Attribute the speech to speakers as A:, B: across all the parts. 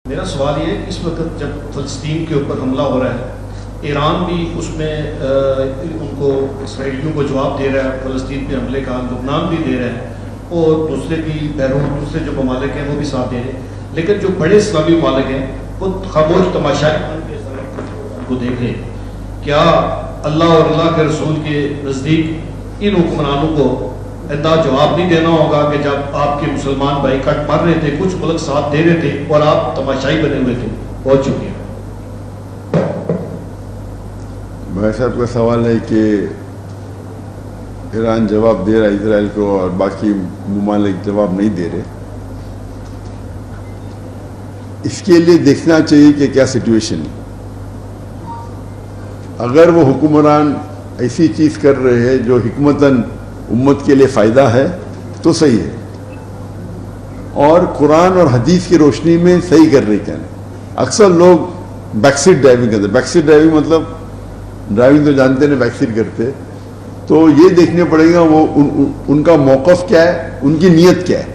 A: میرا سوال یہ ہے کہ اس وقت جب فلسطین کے اوپر حملہ ہو رہا ہے، ایران بھی اس میں ان کو اسرائیلیوں کو جواب دے رہا ہے، فلسطین پہ حملے کا لبنان بھی دے رہا ہے، اور دوسرے بھی بیرون دوسرے جو ممالک ہیں وہ بھی ساتھ دے رہے ہیں، لیکن جو بڑے اسلامی ممالک ہیں وہ خاموش تماشائی کو دیکھ رہے ہیں۔ کیا اللہ اور اللہ کے رسول کے نزدیک ان حکمرانوں کو اتنا جواب نہیں دینا ہوگا کہ جب آپ کے مسلمان بھائی کٹ مر رہے تھے، کچھ ملک ساتھ دے رہے تھے اور آپ تماشائی بنے ہوئے تھے؟ بہت شکریہ۔
B: بھائی صاحب کا سوال ہے کہ ایران جواب دے رہا ہے اسرائیل کو اور باقی ممالک جواب نہیں دے رہے۔ اس کے لیے دیکھنا چاہیے کہ کیا سچویشن ہے۔ اگر وہ حکمران ایسی چیز کر رہے ہیں جو حکمتاً امت کے لیے فائدہ ہے تو صحیح ہے، اور قرآن اور حدیث کی روشنی میں صحیح کر رہے کیا نہیں۔ اکثر لوگ بیک سیٹ ڈرائیونگ کرتے ہیں۔ بیک سیٹ ڈرائیونگ مطلب ڈرائیونگ تو جانتے ہیں، بیک سیٹ کرتے، تو یہ دیکھنے پڑے گا وہ ان کا موقف کیا ہے، ان کی نیت کیا ہے۔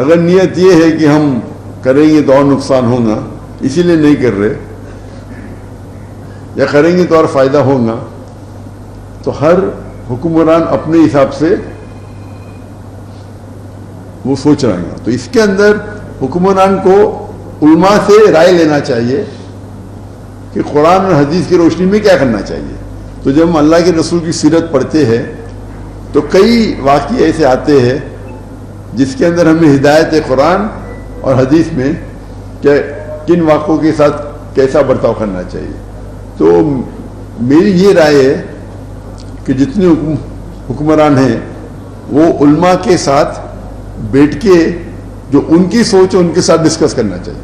B: اگر نیت یہ ہے کہ ہم کریں گے تو اور نقصان ہوگا اسی لیے نہیں کر رہے، یا کریں گے تو اور فائدہ ہوگا، تو ہر حکمران اپنے حساب سے وہ سوچ رہے ہیں۔ تو اس کے اندر حکمران کو علماء سے رائے لینا چاہیے کہ قرآن اور حدیث کی روشنی میں کیا کرنا چاہیے۔ تو جب ہم اللہ کے رسول کی سیرت پڑھتے ہیں تو کئی واقعے ایسے آتے ہیں جس کے اندر ہمیں ہدایت ہے قرآن اور حدیث میں کہ کن واقعوں کے ساتھ کیسا برتاؤ کرنا چاہیے۔ تو میری یہ رائے ہے کہ جتنے حکمران ہیں وہ علماء کے ساتھ بیٹھ کے جو ان کی سوچ ہے ان کے ساتھ ڈسکس کرنا چاہیے،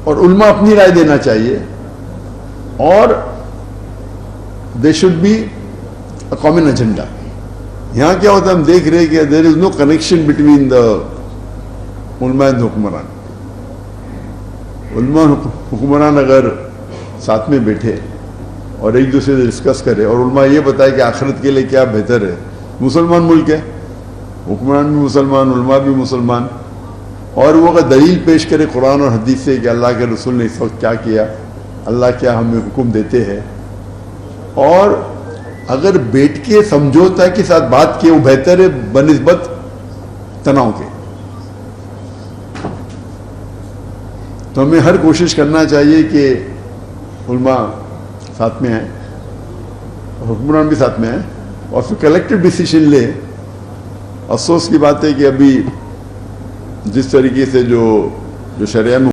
B: اور علماء اپنی رائے دینا چاہیے، اور they should be a common agenda. یہاں کیا ہوتا ہے، ہم دیکھ رہے ہیں کہ دیر از نو کنیکشن بٹوین دا علماء اینڈ حکمران۔ علماء حکمران اگر ساتھ میں بیٹھے اور ایک دوسرے سے ڈسکس کرے، اور علماء یہ بتائے کہ آخرت کے لیے کیا بہتر ہے۔ مسلمان ملک ہے، حکمران بھی مسلمان، علماء بھی مسلمان، اور وہ اگر دلیل پیش کرے قرآن اور حدیث سے کہ اللہ کے رسول نے اس وقت کیا کیا، اللہ کیا ہمیں حکم دیتے ہیں، اور اگر بیٹھ کے سمجھوتا کے ساتھ بات کیے، وہ بہتر ہے بنسبت تناؤ کے۔ تو ہمیں ہر کوشش کرنا چاہیے کہ علماء ساتھ میں آئیں، حکمران بھی ساتھ میں آئیں، اور پھر کلیکٹیو ڈیسیشن لے۔ افسوس کی بات ہے کہ ابھی جس طریقے سے جو شرعیہ میں